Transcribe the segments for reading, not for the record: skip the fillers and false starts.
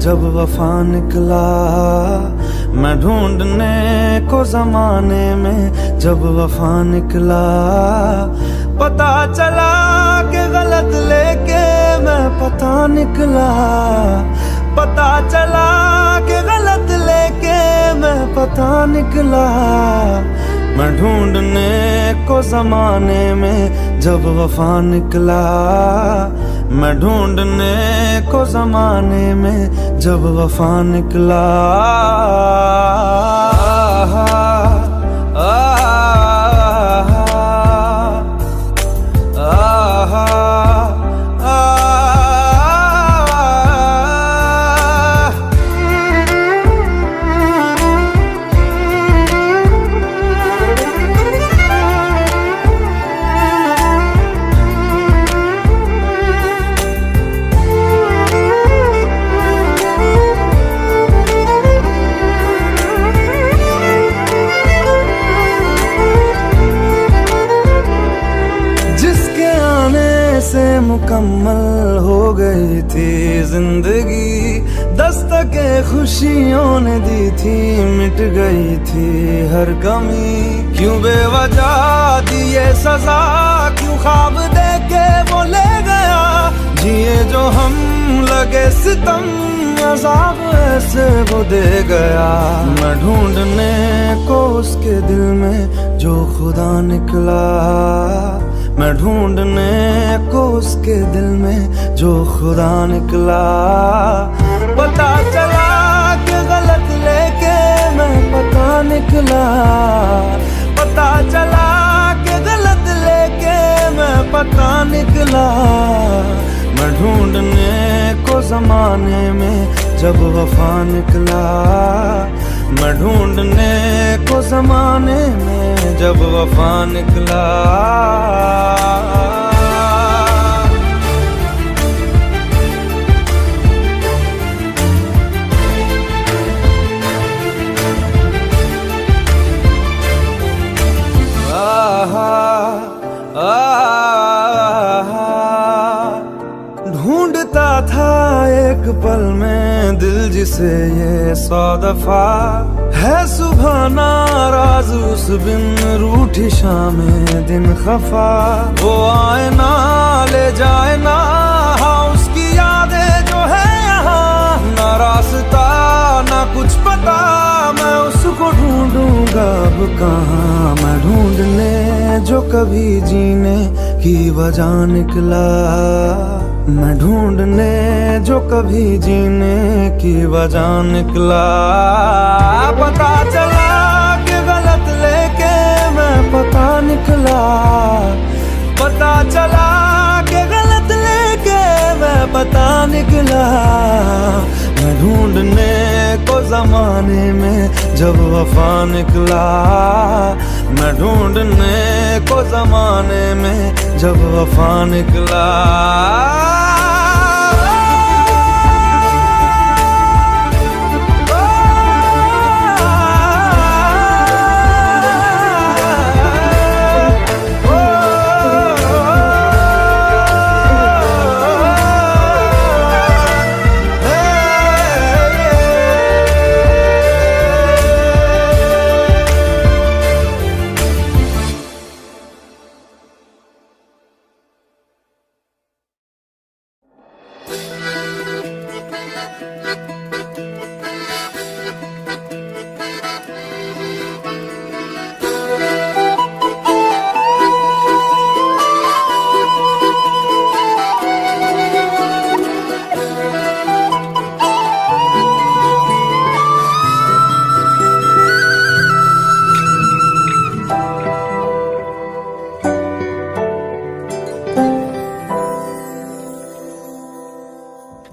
जब वफा निकला, मैं ढूंढने को जमाने में जब वफा निकला। पता चला कि गलत लेके मैं पता निकला, पता चला कि गलत लेके मैं पता निकला। मैं ढूंढने को जमाने में जब वफा निकला, मैं ढूंढने को जमाने में जब वफा निकला। से मुकम्मल हो गई थी जिंदगी, दस्तके खुशियों ने दी थी, मिट गई थी हर कमी। क्यों बेवजह दी ये सजा, क्यों ख्वाब देके वो ले गया, जिए जो हम लगे सितम, अज़ाब ऐसे वो दे गया। मैं ढूंढने को उसके दिल में जो खुदा निकला, मैं ढूंढने को उसके दिल में जो खुदा निकला। पता चला कि गलत लेके मैं पता निकला, पता चला कि गलत लेके मैं पता निकला। मैं ढूंढने को जमाने में जब वफा निकला, मैं ढूंढने को जमाने में जब वफा निकला। ढूंढता था एक पल में दिल जिसे ये 100 दफा, है सुबह नाराज उस बिन रूठी शामें दिन खफा। वो आए ना ले जाए ना, हाँ उसकी यादें जो है यहाँ, ना रास्ता ना कुछ पता, मैं उसको ढूंढूंगा अब कहाँ। मैं ढूंढने जो कभी जीने की वजह निकला, मैं ढूंढने जो कभी जीने की वजह निकला। पता चला कि गलत लेके मैं पता निकला, पता चला कि गलत लेके मैं पता निकला। मैं ढूंढने को जमाने में जब वफा निकला, मैं ढूंढने को जमाने में जब वफा निकला।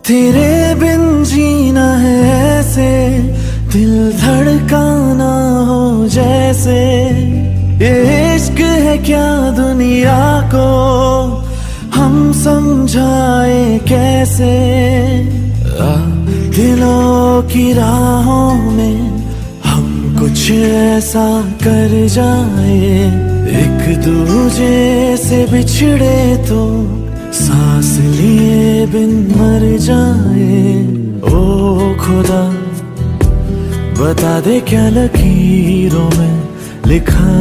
तेरे बिन जीना है ऐसे, दिल धड़काना हो जैसे। ये इश्क है क्या दुनिया को हम समझाए कैसे। दिलों की राहों में हम कुछ ऐसा कर जाए, एक दूजे से बिछड़े तो सांस लिए बिन मर जाए। ओ खुदा बता दे क्या लकीरों में लिखा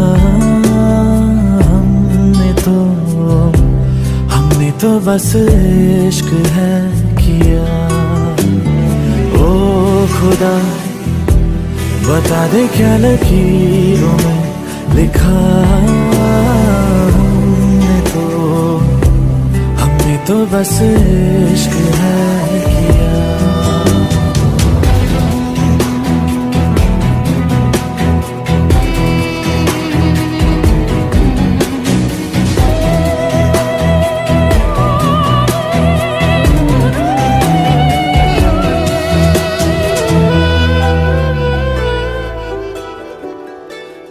हमने तो बस इश्क है किया। ओ खुदा बता दे क्या लकीरों में लिखा हमने तो बस इश्क है किया।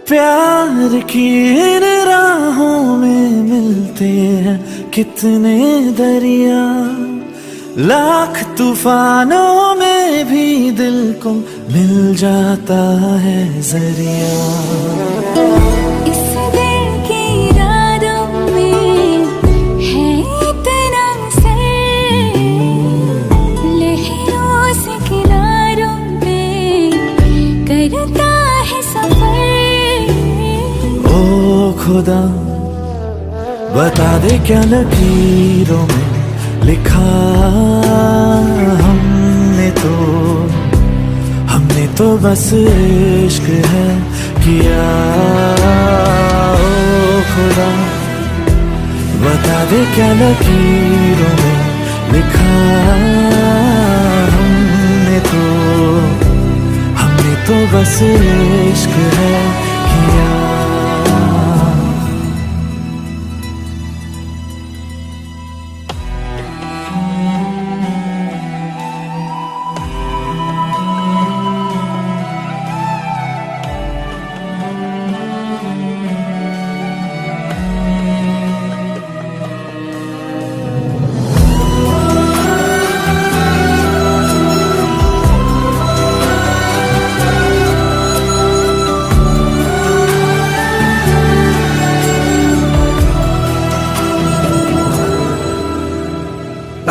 प्यार की इन राहों में मिलते हैं कितने दरिया, लाख तूफानों में भी दिल को मिल जाता है जरिया। इस दिल की रातों में है इतना सर, लहरों से किनारों पे करता है सफर। ओ खुदा बता दे क्या लकीरों में लिखा हमने तो बस इश्क है किया। ओ खुदा बता दे क्या लकीरों में लिखा हमने तो बस इश्क है किया।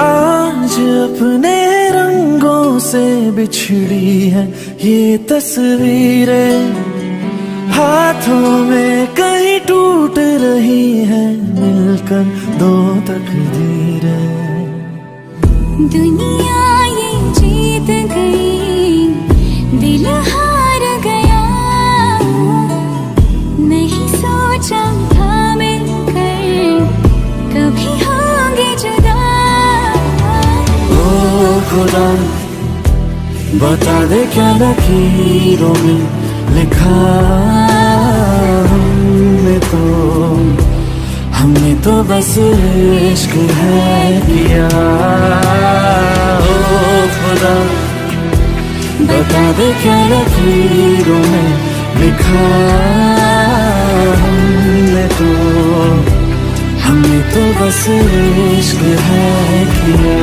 आज अपने रंगों से बिछड़ी है ये तस्वीरें, हाथों में कहीं टूट रही है मिलकर दो तकदीरें। दुनिया ये जीत गई, दिल हार गया, नहीं सोचा था मिलकर कभी होंगे जुदा। ओ खुदा बता दे क्या लकीरों में लिखा हमने तो बस इश्क है किया। ओ खुदा बता दे क्या लकीरों में लिखा हमने तो बस इश्क है किया।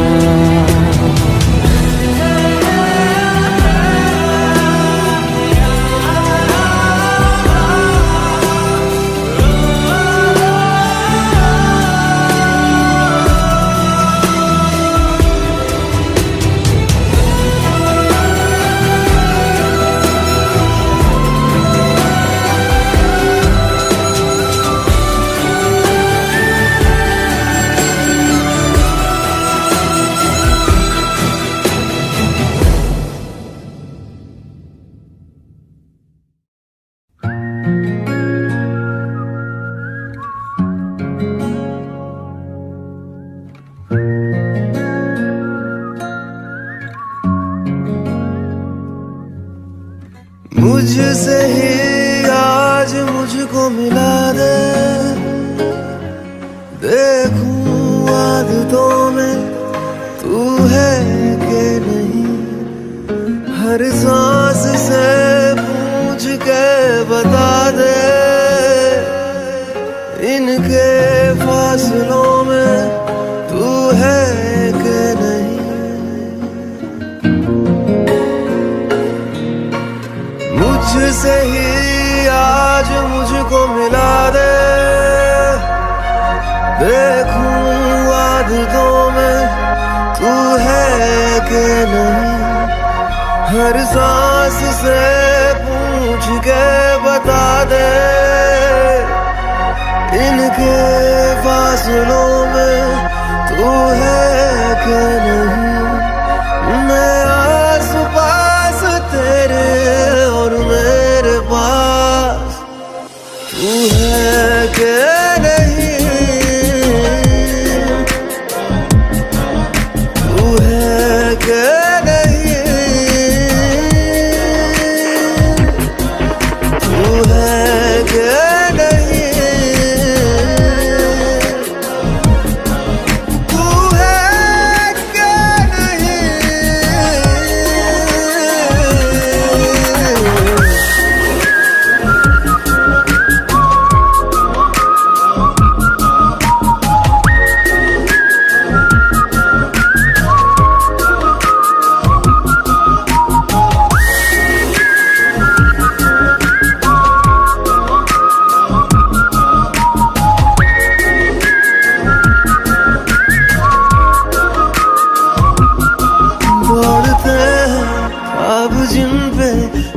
मुझसे ही आज मुझको मिला दे, देखूं आदतों में तू है कि नहीं। हर सांस से पूछ के बता दे, इनके फासलों में तू है कि नहीं। मुझसे ही आज मुझको मिला दे, देखूं आदतों में तू है कि नहीं। के बता दे, इनके फासलों में तू है कि नहीं। मैं आस पास तेरे और मेरे पास तू है कि नहीं, तू है कि नहीं, तू है कि नहीं, तू है कि नहीं। दौड़ते हैं ख्वाब जिन पे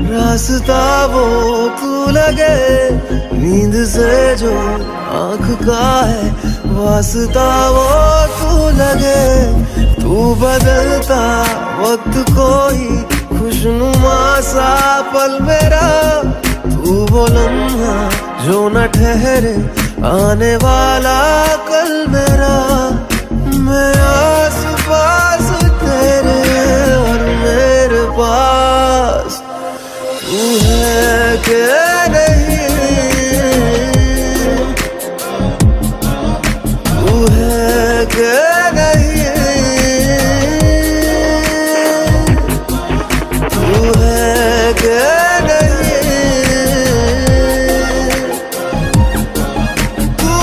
रास्ता वो तू लगे, नींद से जो आँख का है वास्ता वो तू लगे। तू बदलता वक्त कोई खुशनुमा सा पल मेरा, तू वो लम्हा जो न ठहरे आने वाला कल मेरा। मैं आस पास तेरे और मेरे पास तू है कि नहीं, तू है कि नहीं, तू है कि नहीं, तू है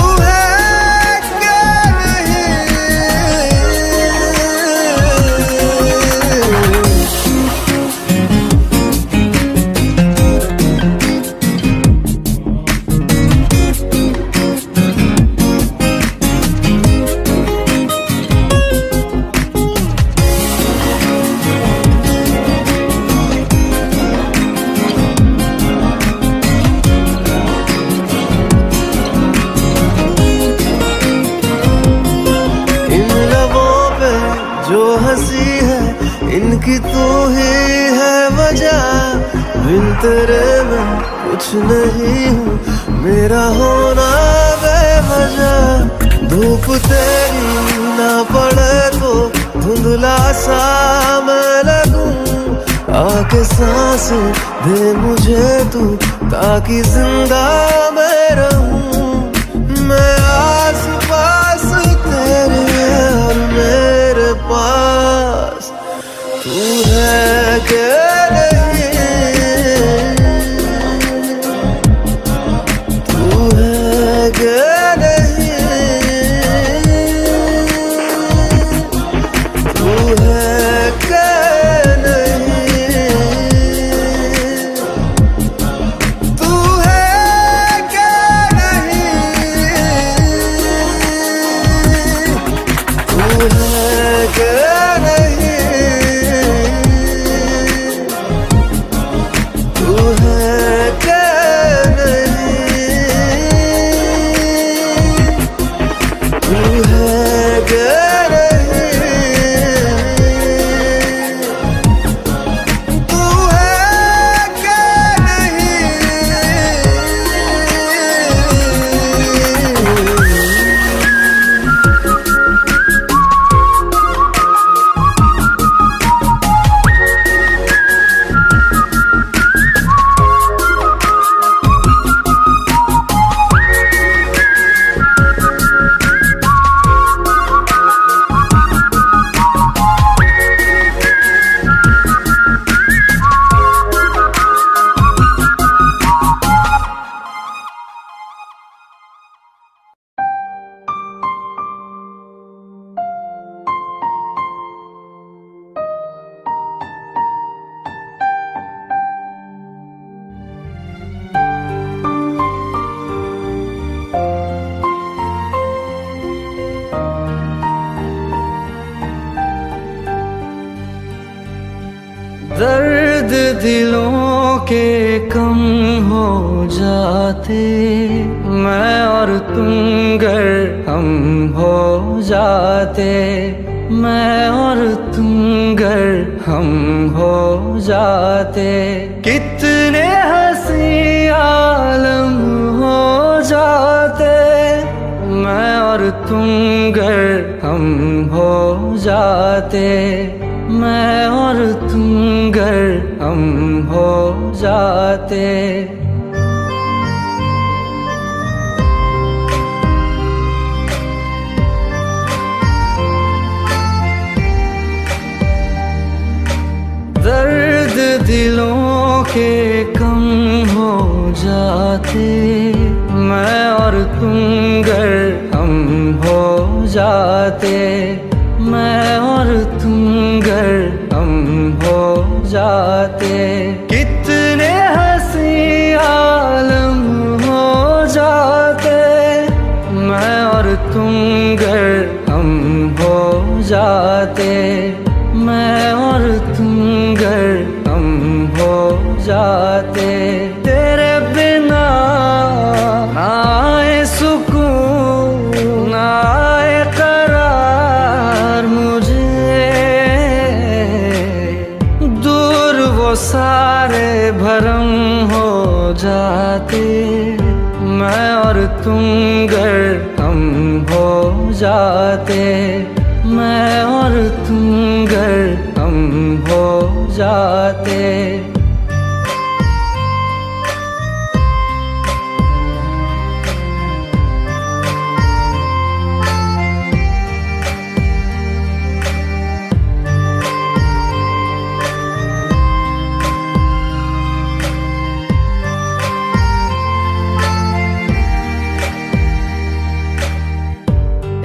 कि नहीं। इन लबों पे जो हंसी है इनकी तू ही है वजह, बिन तेरे मैं कुछ नहीं हूँ, मेरा होना बेवजह। धूप तेरी ना पड़े तो धुंधला सा मैं लगूं, आके सांस दे मुझे तू ताकि जिंदा मैं रहूं। मैं आस पास तेरे और मेरे पास तू है कि नहीं, तू है कि नहीं, तू है कि नहीं, तू है कि नहीं, तू है कि नहीं, तू है कि नहीं, तू है कि नहीं, तू है कि दर्द दिलों के कम जाते, मैं और तुम गर हम हो जाते, मैं और तुम गर हम हो जाते, कितने हंसी आलम हो जाते, मैं और तुम गर हम हो जाते, मैं और तुम गर हम हो जाते। दर्द दिलों के कम हो जाते, मैं और तुम गर हम हो जाते, मैं और तुम गर हम हो जाते, कितने हंसी आलम हो जाते, मैं और तुम गर हम हो जाते, मैं और तुम गर हम हो जाते। तेरे बिना ना आए सुकून, ना आए करार मुझे, दूर वो सारे भरम हो जाते, मैं और तुम गर हम हो जाते, मैं और तुम गर हम हो जाते।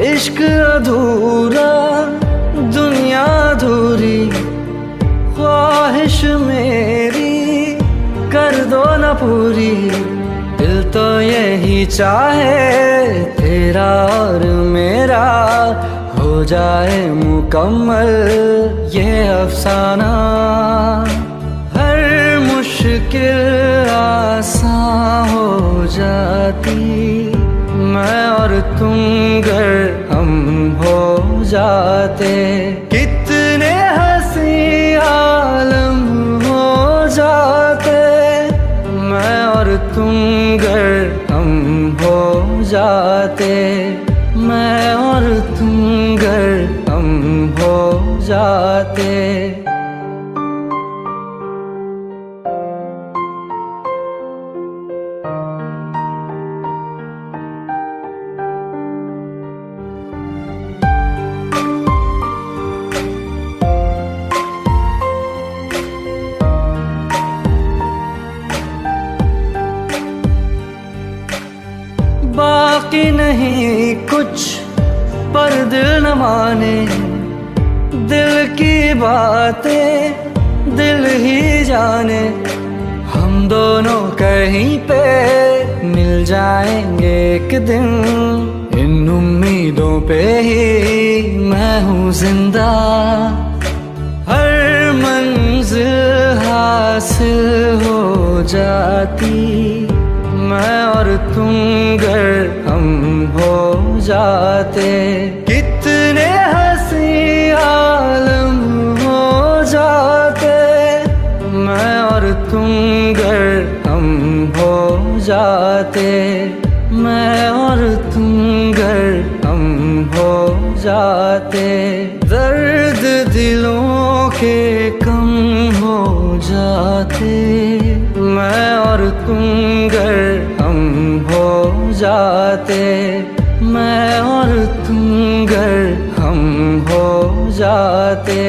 इश्क अधूरा, दुनिया अधूरी, ख्वाहिश मेरी कर दो न पूरी, दिल तो यही चाहे तेरा और मेरा हो जाए मुकम्मल ये अफसाना, हर मुश्किल आसान हो जाती, मैं और तुम गर हम हो जाते, कितने हंसी आलम हो जाते, मैं और तुम गर हम हो जाते, मैं और तुम गर हम हो जाते। बाकी नहीं कुछ पर दिल न माने, दिल की बातें दिल ही जाने, हम दोनों कहीं पे मिल जाएंगे एक दिन, इन उम्मीदों पे ही मैं हूँ जिंदा, हर मंजिल हासिल हो जाती, मैं और तुम गर हम हो जाते, कितने हंसी आलम हो जाते, मैं और तुम गर हम हो जाते, मैं और तुम गर हम हो जाते। दर्द दिलों के कम हो जाते, मैं और तुम गर हम हो जाते, मैं और तुम गर हम हो जाते।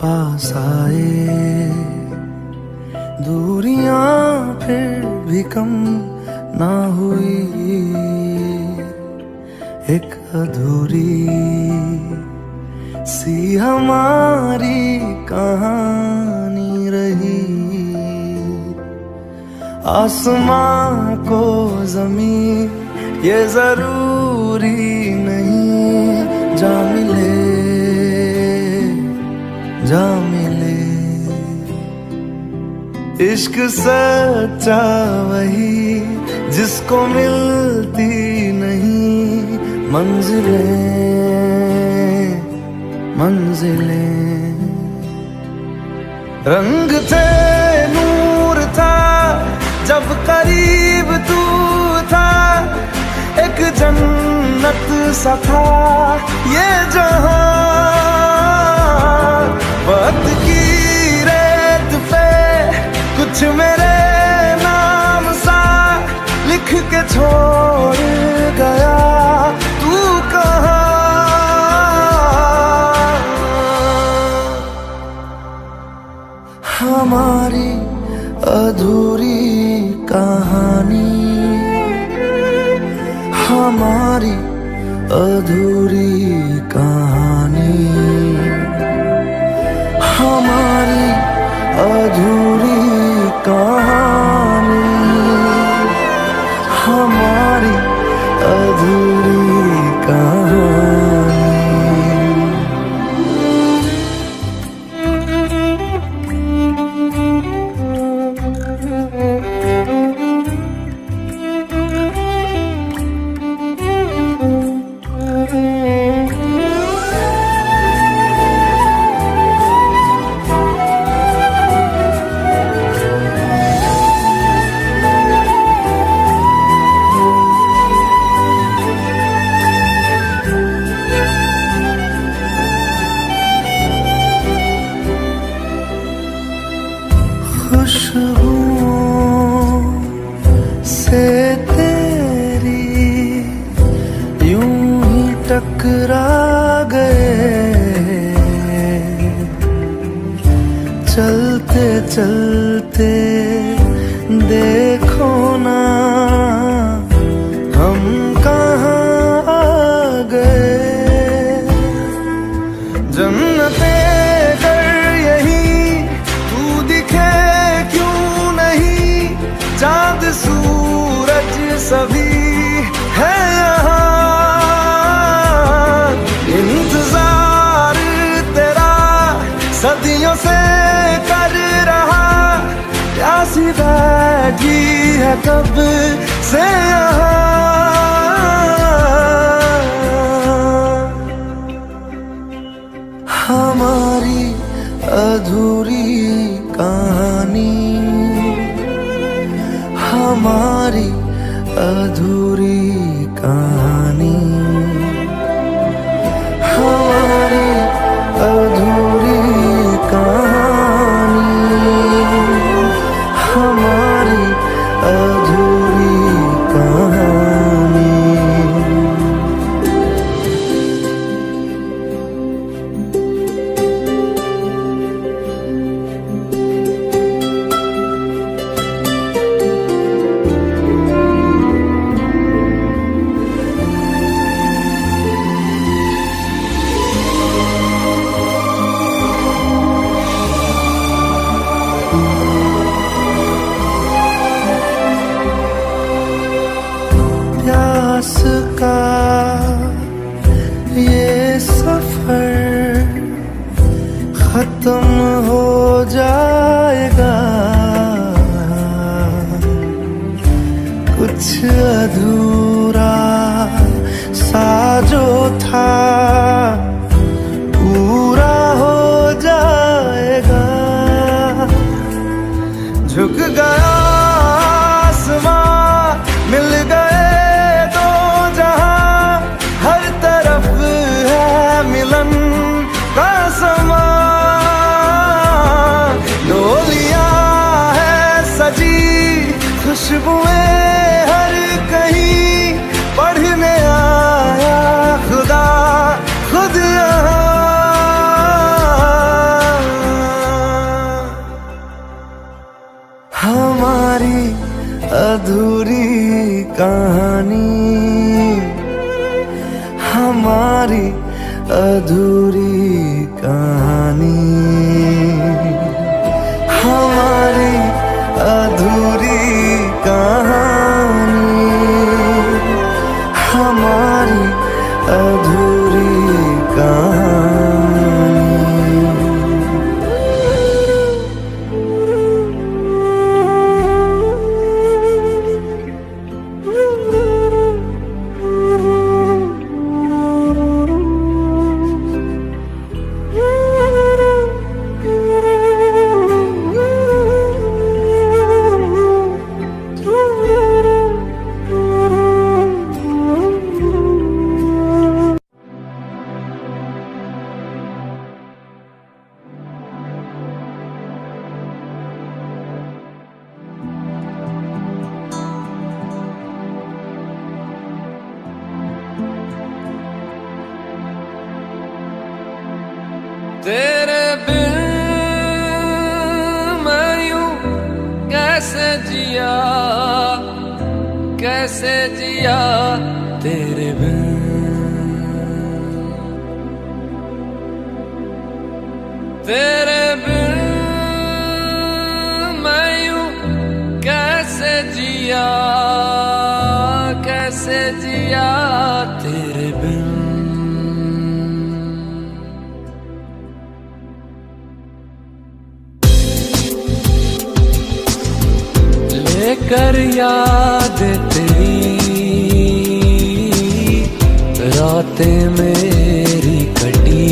पास आए, दूरियां फिर भी कम ना हुई, एक अधूरी सी हमारी कहानी रही। आसमां को जमीन ये जरूरी नहीं, जा मिले जा मिले। इश्क सच्चा वही जिसको मिलती नहीं मंजिलें मंजिलें। रंग थे नूर था जब करीब तू था, एक जन्नत सा था ये जहां। वक्त की रेत पे कुछ मेरे नाम सा लिख के छोड़ गया, तू कहाँ? हमारी अधूरी कहानी, हमारी अधूरी कहानी, हमारी अधूरी कहानी, हमारी अधूरी कहानी। खुशबुओं से तेरी यूं ही टकरा गए, चलते चलते देखो ना हम कहाँ आ गए। जन्नते कर यही तू दिखे क्यों नहीं, चांद सूरज सभी है यहाँ। इंतजार तेरा सदियों से कर रहा, प्यासी बैठी है कब से यहाँ। हमारी अधूरी कहानी, हमारी अधूरी कहानी, हमारी अधूरी कहानी, हमारी अधूरी कहानी। प्यास का ये सफर खत्म हो जाएगा, कुछ अधूरा सा जो था पूरा हो जाएगा। झुक गया आसमां, मिल गए दो जहां, हर तरफ है मिलन का समा। डोलियां है सजी, खुशबुएं हर कहीं, पढ़ने आया खुदा खुद यहाँ। अधूरी कहानी, हमारी अधूरी कहानी, हमारी अधूरी कहानी। तेरे बिन मैं यूं कैसे जिया, कैसे जिया तेरे बिन। तेरे बिन मैं यूं कैसे जिया, कैसे जिया तेरे बिन। लेकर याद तेरी रातें मेरी कटी,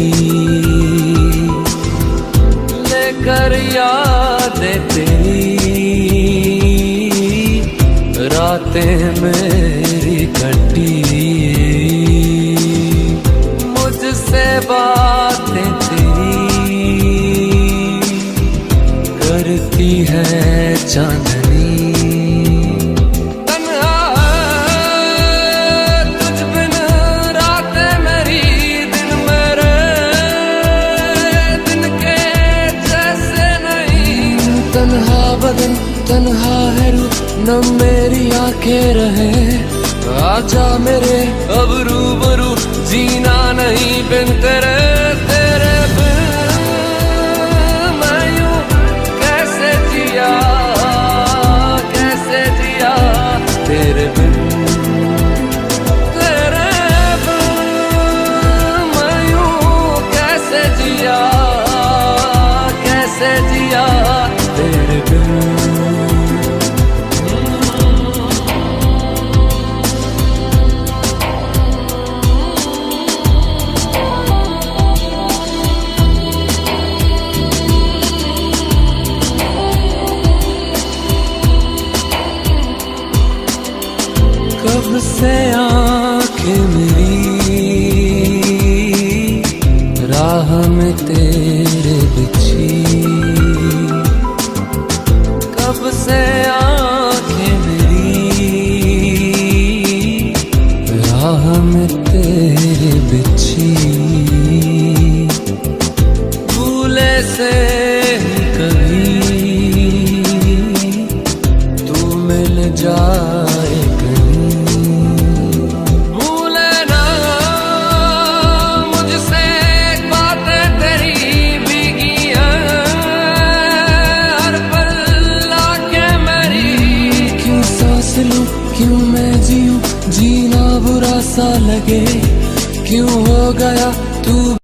लेकर याद तेरी रातें मेरी कटी। मुझसे बातें तेरी करती है चांदनी। तन्हा है रूप न मेरी आंखें रहे, आजा मेरे अब रूबरू जीना नहीं बिन तेरे। तेरे बिन मैं यूं कैसे जिया, कैसे जिया तेरे बिन। तेरे बिन मैं यूं कैसे जिया, कैसे जिया तेरे बिन। कब से आँखें मेरी राह में तेरे बिछी, कब से आँखें मेरी राह में तेरे बिछी। भूले से कभी तू मिल जाए, क्यों मैं जीऊं जीना बुरा सा लगे, क्यों हो गया